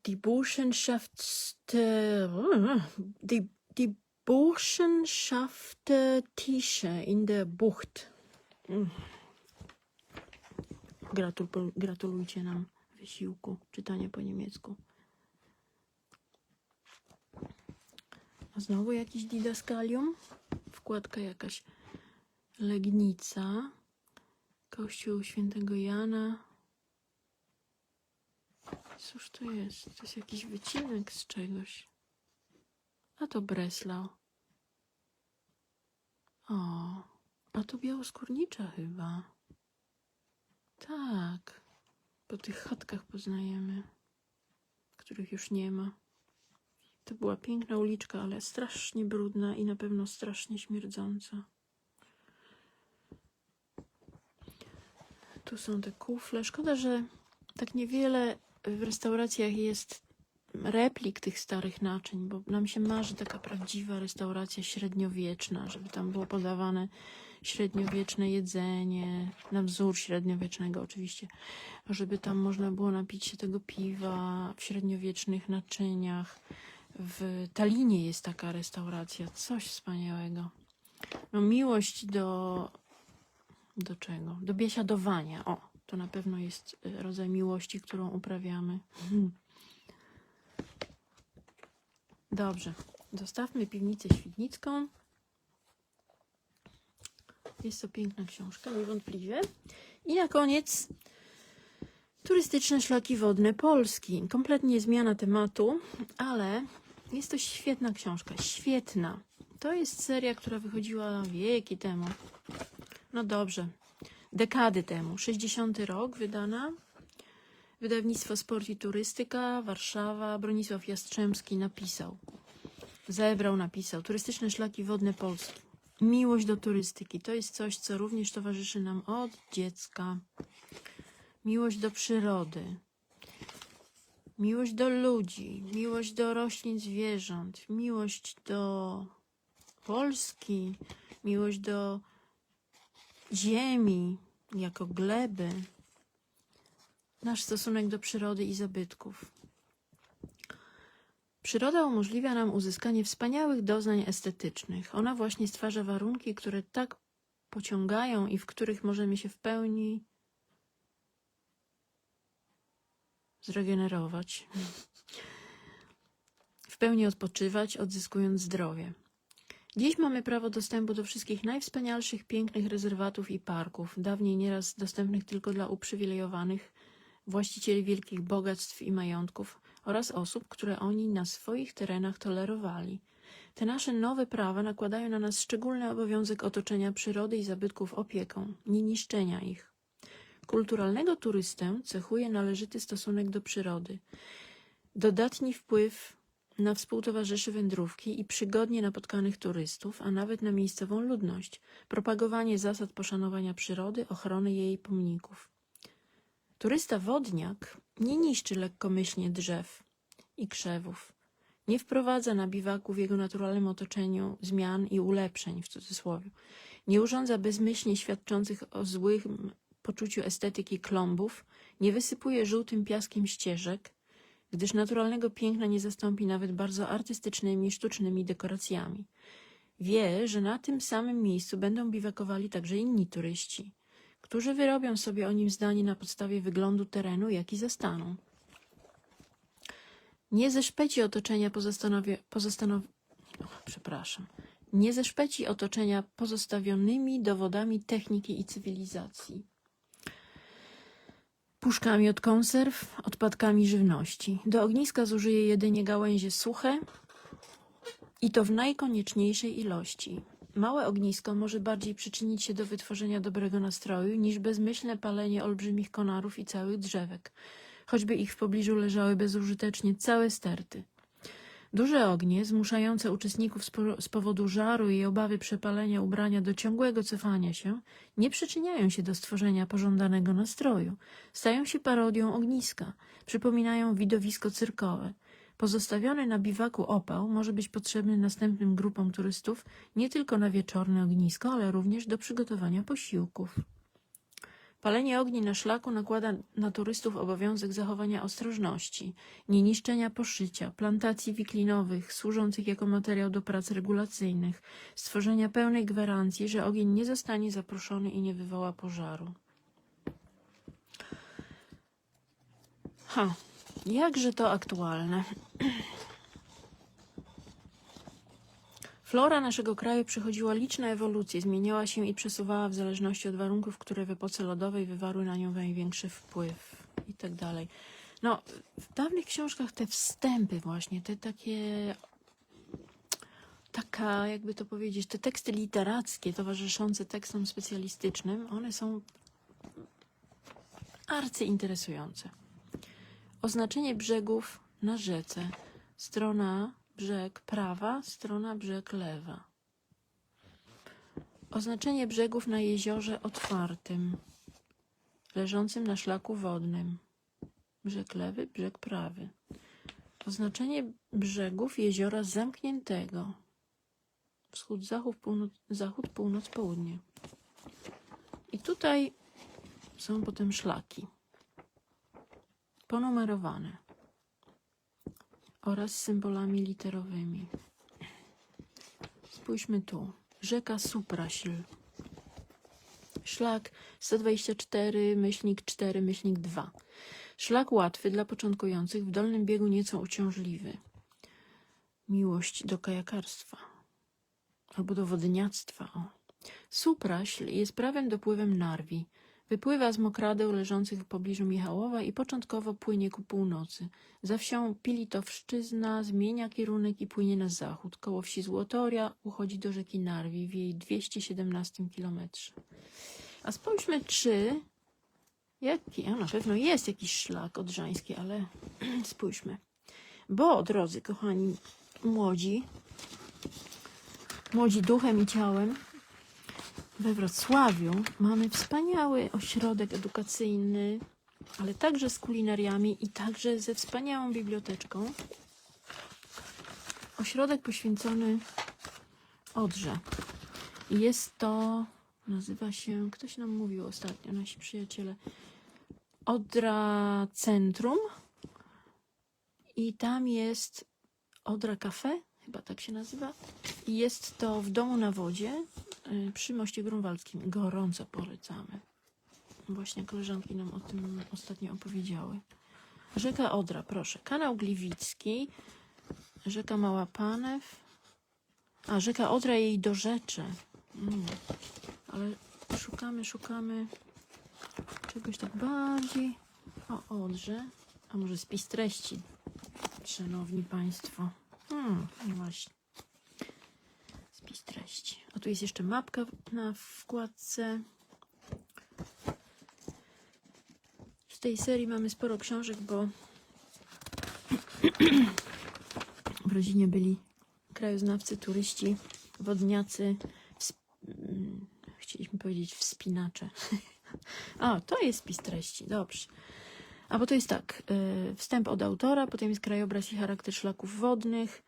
Die Burschenschaftstische in der Bucht. Gratulujcie nam wysiłku czytania po niemiecku. A znowu jakiś didaskalium. Wkładka jakaś Legnica. Kościół Świętego Jana. Cóż to jest? To jest jakiś wycinek z czegoś. A to Breslau. A to Białoskórnicza chyba. Tak. Po tych chatkach poznajemy, których już nie ma. To była piękna uliczka, ale strasznie brudna i na pewno strasznie śmierdząca. Tu są te kufle. Szkoda, że tak niewiele w restauracjach jest replik tych starych naczyń, bo nam się marzy taka prawdziwa restauracja średniowieczna, żeby tam było podawane średniowieczne jedzenie, na wzór średniowiecznego oczywiście, żeby tam można było napić się tego piwa w średniowiecznych naczyniach. W Tallinie jest taka restauracja, coś wspaniałego. No, miłość do czego? Do biesiadowania. O, to na pewno jest rodzaj miłości, którą uprawiamy. Dobrze, zostawmy Piwnicę Świdnicką. Jest to piękna książka, niewątpliwie. I na koniec turystyczne szlaki wodne Polski. Kompletnie zmiana tematu, ale jest to świetna książka. Świetna. To jest seria, która wychodziła wieki temu. No dobrze, dekady temu. 60 rok wydana. Wydawnictwo Sport i Turystyka, Warszawa. Bronisław Jastrzębski napisał. Napisał. Turystyczne szlaki wodne Polski. Miłość do turystyki. To jest coś, co również towarzyszy nam od dziecka. Miłość do przyrody. Miłość do ludzi. Miłość do roślin, zwierząt. Miłość do Polski. Miłość do ziemi jako gleby. Nasz stosunek do przyrody i zabytków. Przyroda umożliwia nam uzyskanie wspaniałych doznań estetycznych. Ona właśnie stwarza warunki, które tak pociągają i w których możemy się w pełni zregenerować, w pełni odpoczywać, odzyskując zdrowie. Dziś mamy prawo dostępu do wszystkich najwspanialszych, pięknych rezerwatów i parków, dawniej nieraz dostępnych tylko dla uprzywilejowanych właścicieli wielkich bogactw i majątków oraz osób, które oni na swoich terenach tolerowali. Te nasze nowe prawa nakładają na nas szczególny obowiązek otoczenia przyrody i zabytków opieką, nie niszczenia ich. Kulturalnego turystę cechuje należyty stosunek do przyrody, dodatni wpływ na współtowarzyszy wędrówki i przygodnie napotkanych turystów, a nawet na miejscową ludność, propagowanie zasad poszanowania przyrody, ochrony jej pomników. Turysta wodniak nie niszczy lekkomyślnie drzew i krzewów, nie wprowadza na biwaku w jego naturalnym otoczeniu zmian i ulepszeń, w cudzysłowie, nie urządza bezmyślnie świadczących o złym poczuciu estetyki klombów, nie wysypuje żółtym piaskiem ścieżek, gdyż naturalnego piękna nie zastąpi nawet bardzo artystycznymi, sztucznymi dekoracjami. Wie, że na tym samym miejscu będą biwakowali także inni turyści, którzy wyrobią sobie o nim zdanie na podstawie wyglądu terenu, jaki zastaną. Nie zeszpeci otoczenia nie zeszpeci otoczenia pozostawionymi dowodami techniki i cywilizacji. Puszkami od konserw, odpadkami żywności. Do ogniska zużyje jedynie gałęzie suche i to w najkonieczniejszej ilości. Małe ognisko może bardziej przyczynić się do wytworzenia dobrego nastroju niż bezmyślne palenie olbrzymich konarów i całych drzewek, choćby ich w pobliżu leżały bezużytecznie całe sterty. Duże ognie, zmuszające uczestników z powodu żaru i obawy przepalenia ubrania do ciągłego cofania się, nie przyczyniają się do stworzenia pożądanego nastroju. Stają się parodią ogniska, przypominają widowisko cyrkowe. Pozostawiony na biwaku opał może być potrzebny następnym grupom turystów nie tylko na wieczorne ognisko, ale również do przygotowania posiłków. Palenie ogni na szlaku nakłada na turystów obowiązek zachowania ostrożności, nie niszczenia poszycia, plantacji wiklinowych służących jako materiał do prac regulacyjnych, stworzenia pełnej gwarancji, że ogień nie zostanie zaproszony i nie wywoła pożaru. Jakże to aktualne. Flora naszego kraju przechodziła liczne ewolucje, zmieniała się i przesuwała w zależności od warunków, które w epoce lodowej wywarły na nią największy wpływ i tak dalej. No, w dawnych książkach te wstępy właśnie, te jakby to powiedzieć, te teksty literackie towarzyszące tekstom specjalistycznym, one są arcyinteresujące. Oznaczenie brzegów na rzece. Strona brzeg prawa, strona brzeg lewa. Oznaczenie brzegów na jeziorze otwartym, leżącym na szlaku wodnym. Brzeg lewy, brzeg prawy. Oznaczenie brzegów jeziora zamkniętego. Wschód, zachód, północ, południe. I tutaj są potem szlaki. Ponumerowane. Oraz symbolami literowymi. Spójrzmy tu. Rzeka Supraśl. Szlak 124-4-2. Szlak łatwy dla początkujących, w dolnym biegu nieco uciążliwy. Miłość do kajakarstwa. Albo do wodniactwa. O. Supraśl jest prawym dopływem Narwi. Wypływa z mokradeł leżących w pobliżu Michałowa i początkowo płynie ku północy. Za wsią Pilitowszczyzna zmienia kierunek i płynie na zachód. Koło wsi Złotoria uchodzi do rzeki Narwi w jej 217 kilometrze. A spójrzmy, na pewno jest jakiś szlak odrzański, ale spójrzmy. Bo, drodzy kochani, młodzi duchem i ciałem, we Wrocławiu mamy wspaniały ośrodek edukacyjny, ale także z kulinariami i także ze wspaniałą biblioteczką. Ośrodek poświęcony Odrze. Jest to, nazywa się, ktoś nam mówił ostatnio, nasi przyjaciele, Odra Centrum i tam jest Odra Cafe, chyba tak się nazywa. I jest to w Domu na Wodzie przy Moście Grunwaldzkim. Gorąco polecamy. Właśnie koleżanki nam o tym ostatnio opowiedziały. Rzeka Odra, proszę. Kanał Gliwicki, rzeka Mała Panew. A, rzeka Odra jej dorzecze. Ale szukamy czegoś tak bardziej o Odrze. A może spis treści, szanowni państwo. No właśnie. Spis treści. A tu jest jeszcze mapka na wkładce. W tej serii mamy sporo książek, bo w rodzinie byli krajoznawcy, turyści, wodniacy, chcieliśmy powiedzieć wspinacze. A, to jest spis treści, dobrze. A bo to jest tak, wstęp od autora, potem jest krajobraz i charakter szlaków wodnych,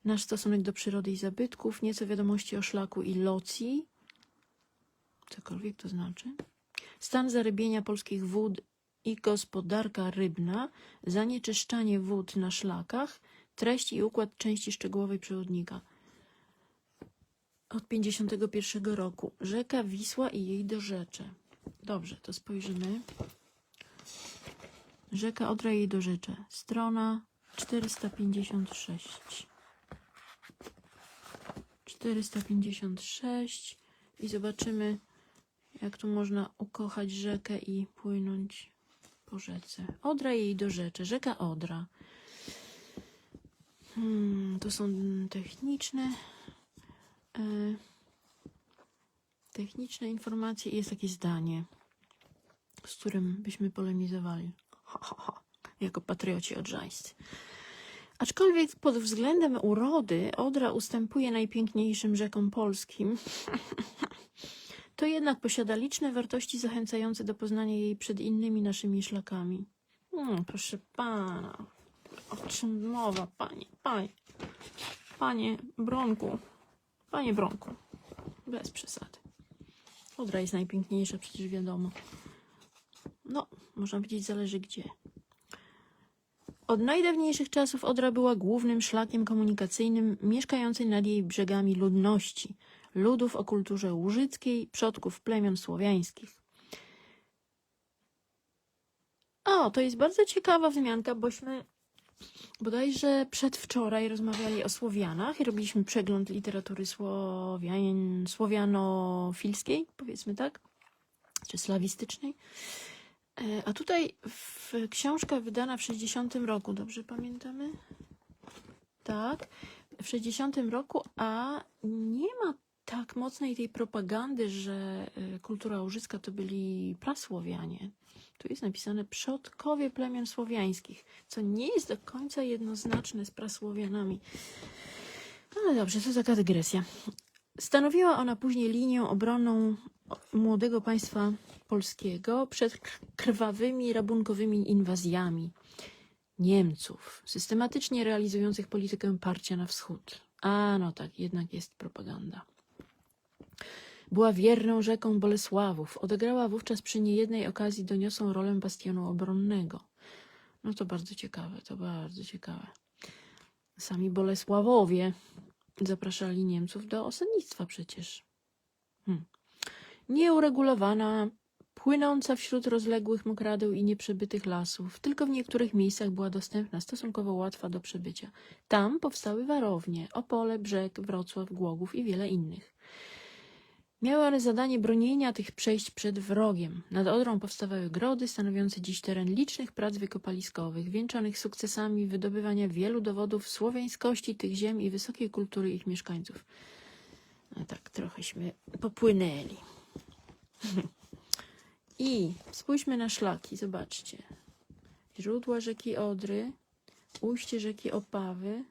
nasz stosunek do przyrody i zabytków, nieco wiadomości o szlaku i locji, cokolwiek to znaczy, stan zarybienia polskich wód i gospodarka rybna, zanieczyszczanie wód na szlakach, treść i układ części szczegółowej przewodnika. Od 51 roku. Rzeka Wisła i jej dorzecze. Dobrze, to spojrzymy. Rzeka Odra i jej dorzecze. Strona 456. 456 i zobaczymy, jak tu można ukochać rzekę i płynąć po rzece. Odra i jej dorzecze. Rzeka Odra. To są techniczne informacje i jest takie zdanie, z którym byśmy polemizowali. Jako patrioci odrzańscy. Aczkolwiek pod względem urody Odra ustępuje najpiękniejszym rzekom polskim, to jednak posiada liczne wartości zachęcające do poznania jej przed innymi naszymi szlakami. Proszę pana, o czym mowa, panie Bronku, bez przesady. Odra jest najpiękniejsza, przecież wiadomo. No, można powiedzieć, zależy gdzie. Od najdawniejszych czasów Odra była głównym szlakiem komunikacyjnym mieszkającej nad jej brzegami ludności, ludów o kulturze łużyckiej, przodków plemion słowiańskich. O, to jest bardzo ciekawa wzmianka, bośmy bodajże przedwczoraj rozmawiali o Słowianach i robiliśmy przegląd literatury słowianofilskiej, powiedzmy tak, czy slawistycznej. A tutaj książka wydana w 60 roku, dobrze pamiętamy? Tak, w 60 roku, a nie ma tak mocnej tej propagandy, że kultura łużycka to byli prasłowianie. Tu jest napisane przodkowie plemion słowiańskich, co nie jest do końca jednoznaczne z prasłowianami. Ale dobrze, to taka dygresja. Stanowiła ona później linię obronną młodego państwa polskiego przed krwawymi, rabunkowymi inwazjami. Niemców, systematycznie realizujących politykę parcia na wschód. A no tak, jednak jest propaganda. Była wierną rzeką Bolesławów. Odegrała wówczas przy niejednej okazji doniosłą rolę bastionu obronnego. No to bardzo ciekawe, to bardzo ciekawe. Sami Bolesławowie zapraszali Niemców do osadnictwa przecież. Nieuregulowana, płynąca wśród rozległych mokradeł i nieprzebytych lasów, tylko w niektórych miejscach była dostępna, stosunkowo łatwa do przebycia. Tam powstały warownie, Opole, Brzeg, Wrocław, Głogów i wiele innych. Miały one zadanie bronienia tych przejść przed wrogiem. Nad Odrą powstawały grody, stanowiące dziś teren licznych prac wykopaliskowych, wieńczonych sukcesami wydobywania wielu dowodów słowiańskości tych ziem i wysokiej kultury ich mieszkańców. No tak, trochęśmy popłynęli. I spójrzmy na szlaki, zobaczcie. Źródła rzeki Odry, ujście rzeki Opawy,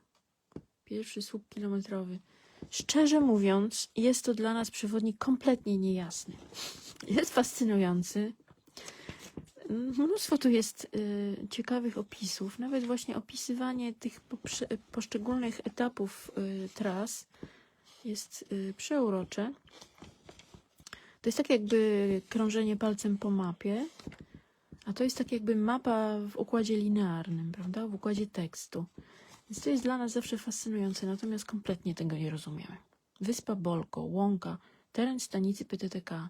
pierwszy słup kilometrowy. Szczerze mówiąc, jest to dla nas przewodnik kompletnie niejasny. Jest fascynujący. Mnóstwo tu jest ciekawych opisów, nawet właśnie opisywanie tych poszczególnych etapów tras jest przeurocze. To jest tak jakby krążenie palcem po mapie, a to jest tak jakby mapa w układzie linearnym, prawda? W układzie tekstu. Więc to jest dla nas zawsze fascynujące, natomiast kompletnie tego nie rozumiemy. Wyspa Bolko, łąka, teren stanicy PTTK.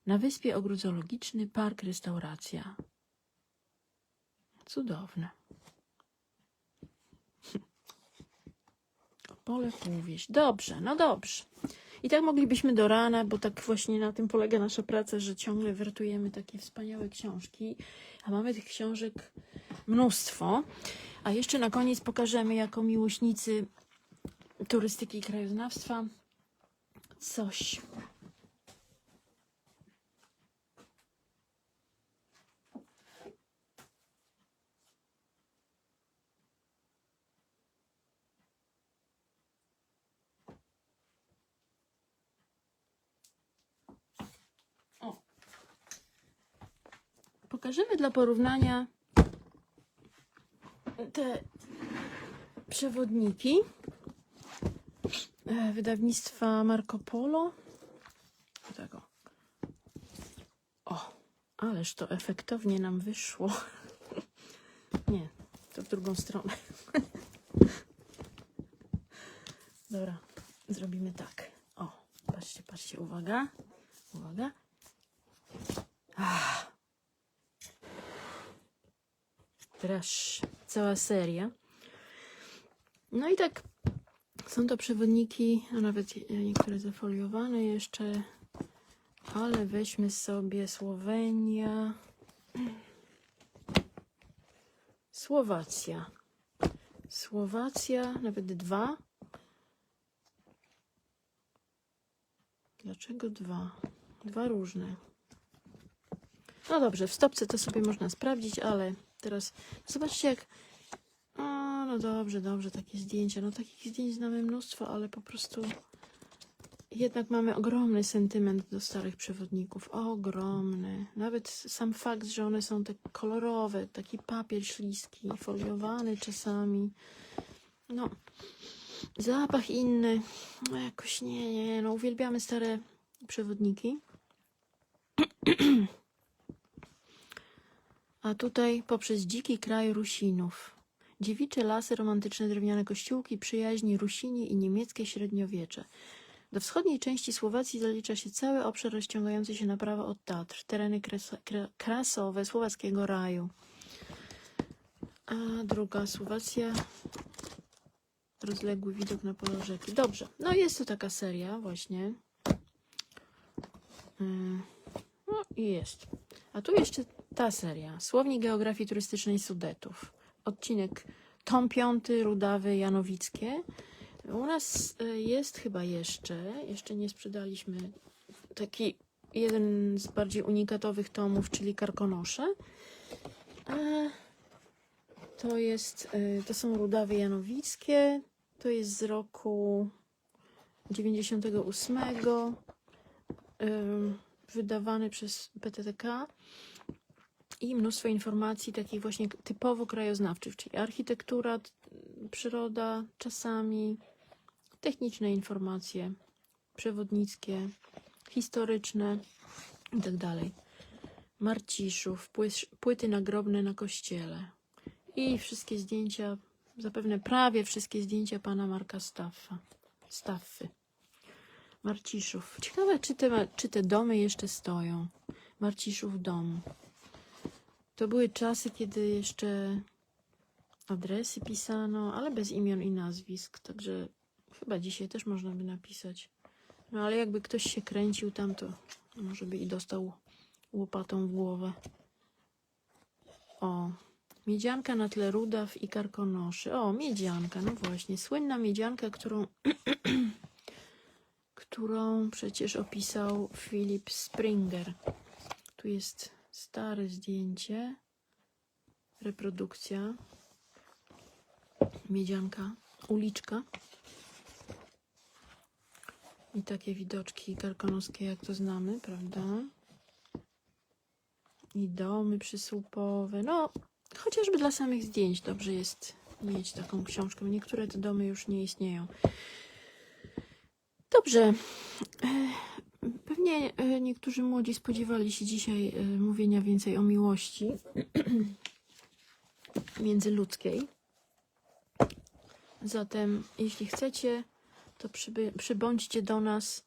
Na wyspie ogród zoologiczny, park, restauracja. Cudowne. Opole, Półwieś. Dobrze, no dobrze. I tak moglibyśmy do rana, bo tak właśnie na tym polega nasza praca, że ciągle wertujemy takie wspaniałe książki, a mamy tych książek mnóstwo. A jeszcze na koniec pokażemy, jako miłośnicy turystyki i krajoznawstwa, coś. Pokażemy dla porównania te przewodniki wydawnictwa Marco Polo. Tego. O, ależ to efektownie nam wyszło. Nie, to w drugą stronę. Dobra, zrobimy tak. O, patrzcie, patrzcie, uwaga. Uwaga. Teraz cała seria. No i tak, są to przewodniki, a nawet niektóre zafoliowane jeszcze, ale weźmy sobie Słowenia, Słowacja. Słowacja, nawet dwa. Dlaczego dwa? Dwa różne. No dobrze, w stopce to sobie można sprawdzić, ale teraz zobaczcie jak... O, no dobrze, dobrze, takie zdjęcia. No takich zdjęć znamy mnóstwo, ale po prostu jednak mamy ogromny sentyment do starych przewodników. Ogromny. Nawet sam fakt, że one są tak kolorowe, taki papier śliski, foliowany czasami. No, zapach inny. No jakoś nie, no uwielbiamy stare przewodniki. A tutaj poprzez dziki kraj Rusinów. Dziewicze lasy, romantyczne drewniane kościółki, przyjaźni, Rusini i niemieckie średniowiecze. Do wschodniej części Słowacji zalicza się cały obszar rozciągający się na prawo od Tatr, tereny krasowe słowackiego raju. A druga Słowacja, rozległy widok na pole rzeki. Dobrze, no jest to taka seria właśnie. No i jest. A tu jeszcze ta seria. Słownik geografii turystycznej Sudetów. Odcinek tom 5, Rudawy, Janowickie. U nas jest chyba jeszcze nie sprzedaliśmy taki jeden z bardziej unikatowych tomów, czyli Karkonosze. To są Rudawy Janowickie. To jest z roku 98. Wydawany przez PTTK. I mnóstwo informacji takich właśnie typowo krajoznawczych, czyli architektura, przyroda czasami, techniczne informacje, przewodnickie, historyczne itd. Marciszów, płyty nagrobne na kościele i wszystkie zdjęcia, zapewne prawie wszystkie zdjęcia pana Marka Staffy. Marciszów. Ciekawe, czy te domy jeszcze stoją. Marciszów dom. To były czasy, kiedy jeszcze adresy pisano, ale bez imion i nazwisk, także chyba dzisiaj też można by napisać. No ale jakby ktoś się kręcił tam, to może by i dostał łopatą w głowę. O, miedzianka na tle rudaw i karkonoszy. O, miedzianka, no właśnie, słynna miedzianka, którą przecież opisał Philip Springer. Tu jest stare zdjęcie, reprodukcja, miedzianka, uliczka i takie widoczki karkonoskie, jak to znamy, prawda? I domy przysłupowe, no chociażby dla samych zdjęć dobrze jest mieć taką książkę. Niektóre te domy już nie istnieją. Dobrze. Pewnie niektórzy młodzi spodziewali się dzisiaj mówienia więcej o miłości międzyludzkiej. Zatem, jeśli chcecie, to przybądźcie do nas,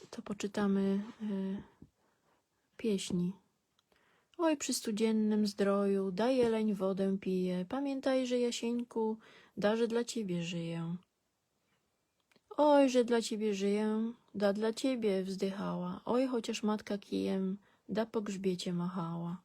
to poczytamy pieśni. Oj, przy studziennym zdroju, daj jeleń wodę pije, pamiętaj, że Jasieńku, że dla ciebie żyję. Oj, że dla ciebie żyję, dla ciebie wzdychała, oj, chociaż matka kijem, po grzbiecie machała.